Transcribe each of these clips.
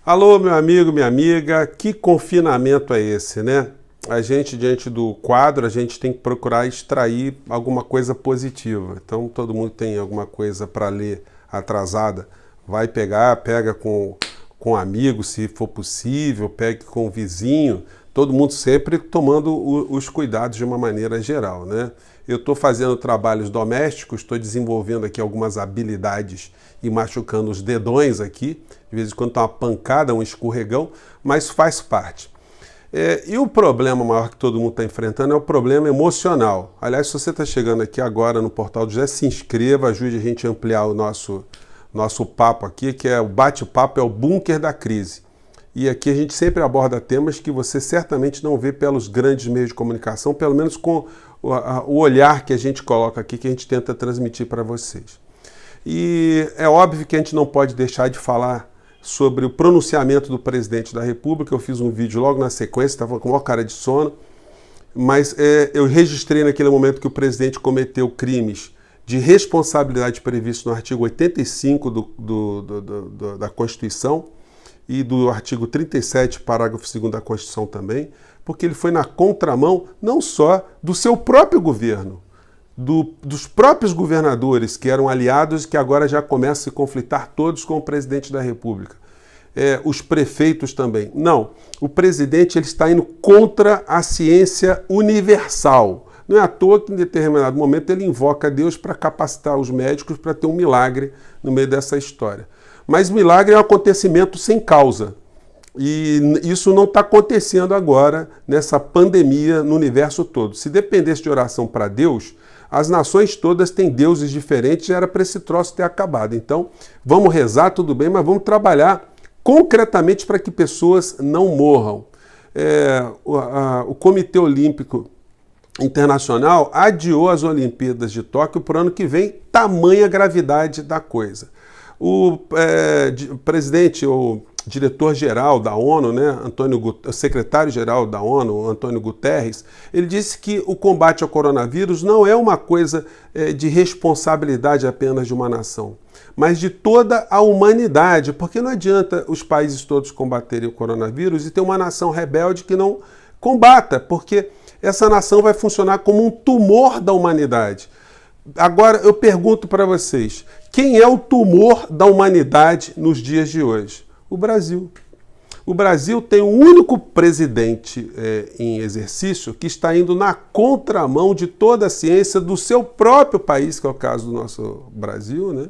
Alô, meu amigo, minha amiga, que confinamento é esse, né? A gente, diante do quadro, a gente tem que procurar extrair alguma coisa positiva. Então, todo mundo tem alguma coisa para ler atrasada, vai pegar, pega com amigo, se for possível, pegue com o vizinho, todo mundo sempre tomando os cuidados de uma maneira geral, né? Eu estou fazendo trabalhos domésticos, estou desenvolvendo aqui algumas habilidades e machucando os dedões aqui, de vez em quando está uma pancada, um escorregão, mas faz parte. E o problema maior que todo mundo está enfrentando é o problema emocional. Aliás, se você está chegando aqui agora no Portal do José, se inscreva, ajude a gente a ampliar o nosso papo aqui, que é o bate-papo, é o bunker da crise. E aqui a gente sempre aborda temas que você certamente não vê pelos grandes meios de comunicação, pelo menos com o olhar que a gente coloca aqui, que a gente tenta transmitir para vocês. E é óbvio que a gente não pode deixar de falar sobre o pronunciamento do presidente da República. Eu fiz um vídeo logo na sequência, estava com a maior cara de sono, mas eu registrei naquele momento que o presidente cometeu crimes de responsabilidade previsto no artigo 85 da Constituição e do artigo 37, parágrafo 2º da Constituição também, porque ele foi na contramão não só do seu próprio governo, dos próprios governadores que eram aliados e que agora já começam a se conflitar todos com o presidente da República. Os prefeitos também. Não, o presidente ele está indo contra a ciência universal. Não é à toa que em determinado momento ele invoca Deus para capacitar os médicos para ter um milagre no meio dessa história. Mas milagre é um acontecimento sem causa. E isso não está acontecendo agora nessa pandemia no universo todo. Se dependesse de oração para Deus, as nações todas têm deuses diferentes, já era para esse troço ter acabado. Então, vamos rezar, tudo bem, mas vamos trabalhar concretamente para que pessoas não morram. O Comitê Olímpico Internacional adiou as Olimpíadas de Tóquio para o ano que vem, tamanha gravidade da coisa. O presidente, o diretor-geral da ONU, né, secretário-geral da ONU, Antônio Guterres, ele disse que o combate ao coronavírus não é uma coisa de responsabilidade apenas de uma nação, mas de toda a humanidade, porque não adianta os países todos combaterem o coronavírus e ter uma nação rebelde que não combata, porque essa nação vai funcionar como um tumor da humanidade. Agora eu pergunto para vocês, quem é o tumor da humanidade nos dias de hoje? O Brasil. O Brasil tem o único presidente em exercício que está indo na contramão de toda a ciência do seu próprio país, que é o caso do nosso Brasil, né?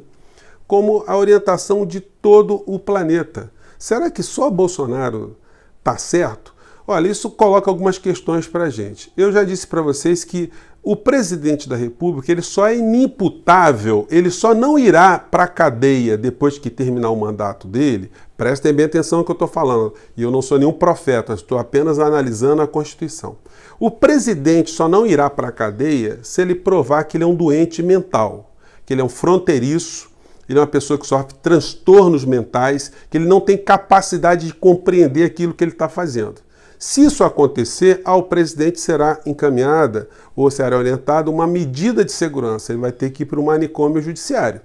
Como a orientação de todo o planeta. Será que só Bolsonaro está certo? Olha, isso coloca algumas questões para a gente. Eu já disse para vocês que o presidente da República ele só é inimputável, ele só não irá para a cadeia depois que terminar o mandato dele. Prestem bem atenção no que eu estou falando. E eu não sou nenhum profeta, estou apenas analisando a Constituição. O presidente só não irá para a cadeia se ele provar que ele é um doente mental, que ele é um fronteiriço, ele é uma pessoa que sofre transtornos mentais, que ele não tem capacidade de compreender aquilo que ele está fazendo. Se isso acontecer, ao presidente será encaminhada ou será orientada uma medida de segurança. Ele vai ter que ir para o manicômio judiciário.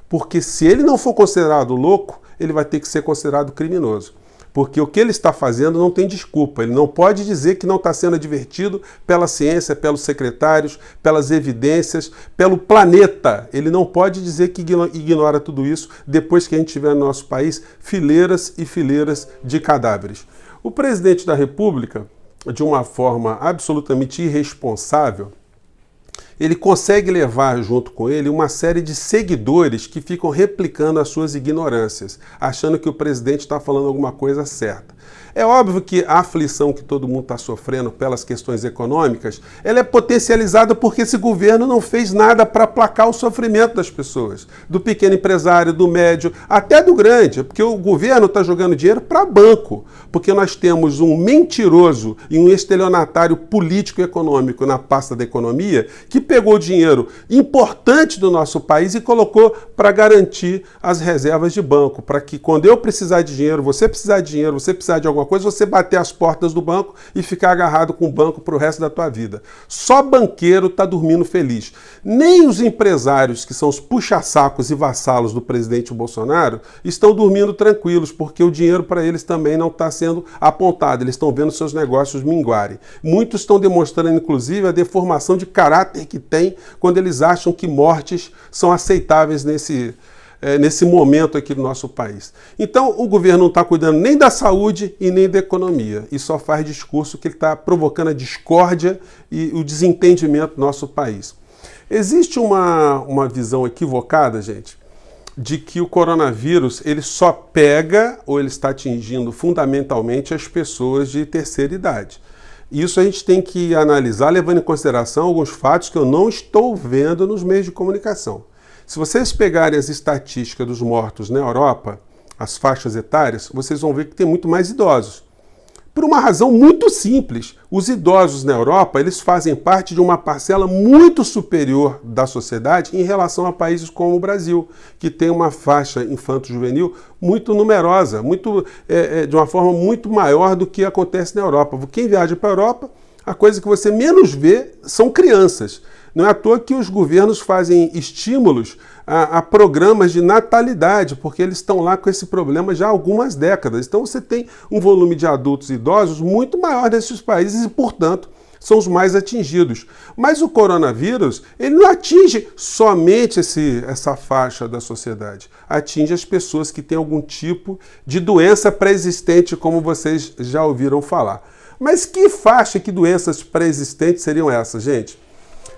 Porque se ele não for considerado louco, ele vai ter que ser considerado criminoso. Porque o que ele está fazendo não tem desculpa. Ele não pode dizer que não está sendo advertido pela ciência, pelos secretários, pelas evidências, pelo planeta. Ele não pode dizer que ignora tudo isso depois que a gente tiver no nosso país fileiras e fileiras de cadáveres. O presidente da República, de uma forma absolutamente irresponsável, ele consegue levar junto com ele uma série de seguidores que ficam replicando as suas ignorâncias, achando que o presidente está falando alguma coisa certa. É óbvio que a aflição que todo mundo está sofrendo pelas questões econômicas, ela é potencializada porque esse governo não fez nada para aplacar o sofrimento das pessoas, do pequeno empresário, do médio, até do grande, porque o governo está jogando dinheiro para banco, porque nós temos um mentiroso e um estelionatário político e econômico na pasta da economia que pegou dinheiro importante do nosso país e colocou para garantir as reservas de banco, para que quando eu precisar de dinheiro, você precisar de dinheiro, você precisar precisar de alguma coisa, você bater as portas do banco e ficar agarrado com o banco para o resto da tua vida. Só banqueiro está dormindo feliz. Nem os empresários, que são os puxa-sacos e vassalos do presidente Bolsonaro, estão dormindo tranquilos, porque o dinheiro para eles também não está sendo apontado. Eles estão vendo seus negócios minguarem. Muitos estão demonstrando, inclusive, a deformação de caráter que tem quando eles acham que mortes são aceitáveis nesse momento aqui do nosso país. Então, o governo não está cuidando nem da saúde e nem da economia. E só faz discurso que ele está provocando a discórdia e o desentendimento do nosso país. Existe uma visão equivocada, gente, de que o coronavírus ele só pega ou ele está atingindo fundamentalmente as pessoas de terceira idade. Isso a gente tem que analisar levando em consideração alguns fatos que eu não estou vendo nos meios de comunicação. Se vocês pegarem as estatísticas dos mortos na Europa, as faixas etárias, vocês vão ver que tem muito mais idosos. Por uma razão muito simples. Os idosos na Europa, eles fazem parte de uma parcela muito superior da sociedade em relação a países como o Brasil, que tem uma faixa infanto-juvenil muito numerosa, de uma forma muito maior do que acontece na Europa. Quem viaja para a Europa, a coisa que você menos vê são crianças. Não é à toa que os governos fazem estímulos a programas de natalidade, porque eles estão lá com esse problema já há algumas décadas. Então você tem um volume de adultos e idosos muito maior nesses países e, portanto, são os mais atingidos. Mas o coronavírus, ele não atinge somente essa faixa da sociedade. Atinge as pessoas que têm algum tipo de doença pré-existente, como vocês já ouviram falar. Mas que faixa, que doenças pré-existentes seriam essas, gente?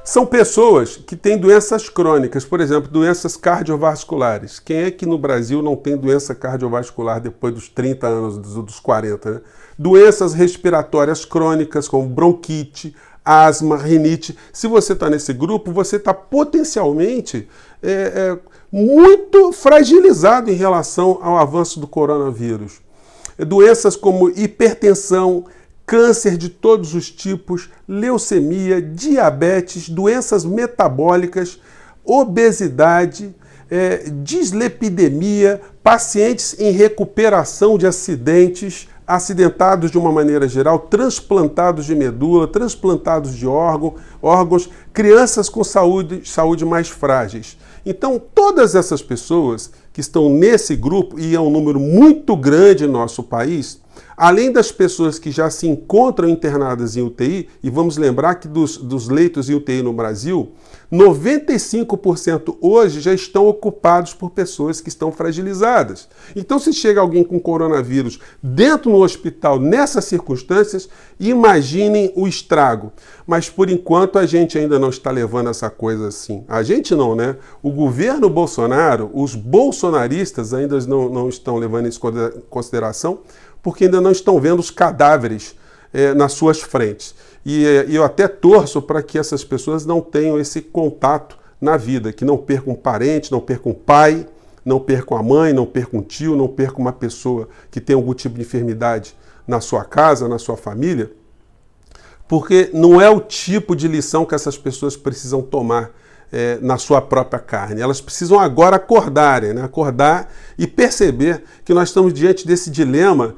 São pessoas que têm doenças crônicas, por exemplo, doenças cardiovasculares. Quem é que no Brasil não tem doença cardiovascular depois dos 30 anos, dos 40, né? Doenças respiratórias crônicas, como bronquite, asma, rinite. Se você está nesse grupo, você está potencialmente muito fragilizado em relação ao avanço do coronavírus. Doenças como hipertensão, câncer de todos os tipos, leucemia, diabetes, doenças metabólicas, obesidade, dislipidemia, pacientes em recuperação de acidentados de uma maneira geral, transplantados de medula, transplantados de órgãos, crianças com saúde mais frágeis. Então, todas essas pessoas que estão nesse grupo, e é um número muito grande no nosso país, além das pessoas que já se encontram internadas em UTI, e vamos lembrar que dos leitos em UTI no Brasil, 95% hoje já estão ocupados por pessoas que estão fragilizadas. Então, se chega alguém com coronavírus dentro do hospital nessas circunstâncias, imaginem o estrago. Mas, por enquanto, a gente ainda não está levando essa coisa assim. A gente não, né? O governo Bolsonaro, os bolsonaristas ainda não estão levando isso em consideração, porque ainda não estão vendo os cadáveres nas suas frentes. E eu até torço para que essas pessoas não tenham esse contato na vida, que não percam um parente, não percam um pai, não percam a mãe, não percam um tio, não percam uma pessoa que tem algum tipo de enfermidade na sua casa, na sua família, porque não é o tipo de lição que essas pessoas precisam tomar na sua própria carne. Elas precisam agora acordarem, né? Acordar e perceber que nós estamos diante desse dilema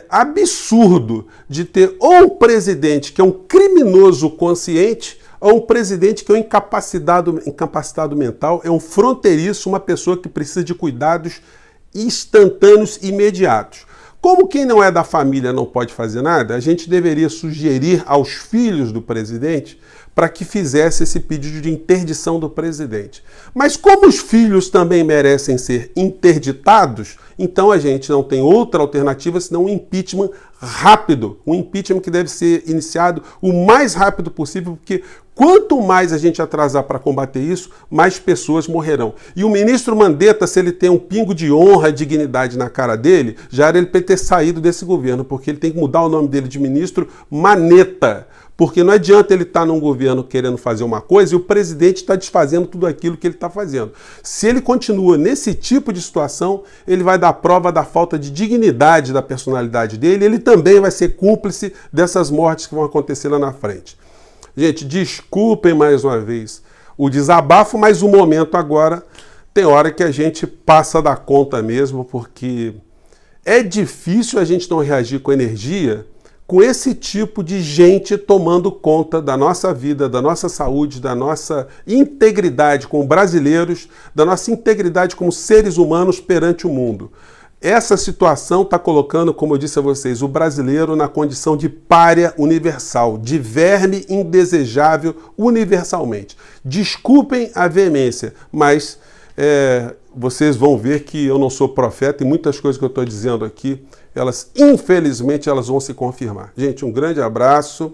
absurdo de ter ou um presidente que é um criminoso consciente ou um presidente que é um incapacitado mental, é um fronteiriço, uma pessoa que precisa de cuidados instantâneos e imediatos. Como quem não é da família não pode fazer nada, a gente deveria sugerir aos filhos do presidente para que fizesse esse pedido de interdição do presidente. Mas como os filhos também merecem ser interditados, então a gente não tem outra alternativa senão um impeachment rápido, um impeachment que deve ser iniciado o mais rápido possível, porque quanto mais a gente atrasar para combater isso, mais pessoas morrerão. E o ministro Mandetta, se ele tem um pingo de honra e dignidade na cara dele, já era ele para ter saído desse governo, porque ele tem que mudar o nome dele de ministro Maneta. Porque não adianta ele estar num governo querendo fazer uma coisa e o presidente está desfazendo tudo aquilo que ele está fazendo. Se ele continua nesse tipo de situação, ele vai dar prova da falta de dignidade da personalidade dele, e ele também vai ser cúmplice dessas mortes que vão acontecer lá na frente. Gente, desculpem mais uma vez o desabafo, mas o momento agora tem hora que a gente passa da conta mesmo, porque É difícil a gente não reagir com energia com esse tipo de gente tomando conta da nossa vida, da nossa saúde, da nossa integridade como brasileiros, da nossa integridade como seres humanos perante o mundo. Essa situação está colocando, como eu disse a vocês, o brasileiro na condição de pária universal, de verme indesejável universalmente. Desculpem a veemência, mas vocês vão ver que eu não sou profeta e muitas coisas que eu estou dizendo aqui, infelizmente, elas vão se confirmar. Gente, um grande abraço.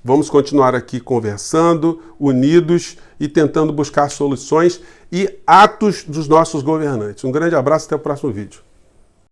Vamos continuar aqui conversando, unidos e tentando buscar soluções e atos dos nossos governantes. Um grande abraço, até o próximo vídeo.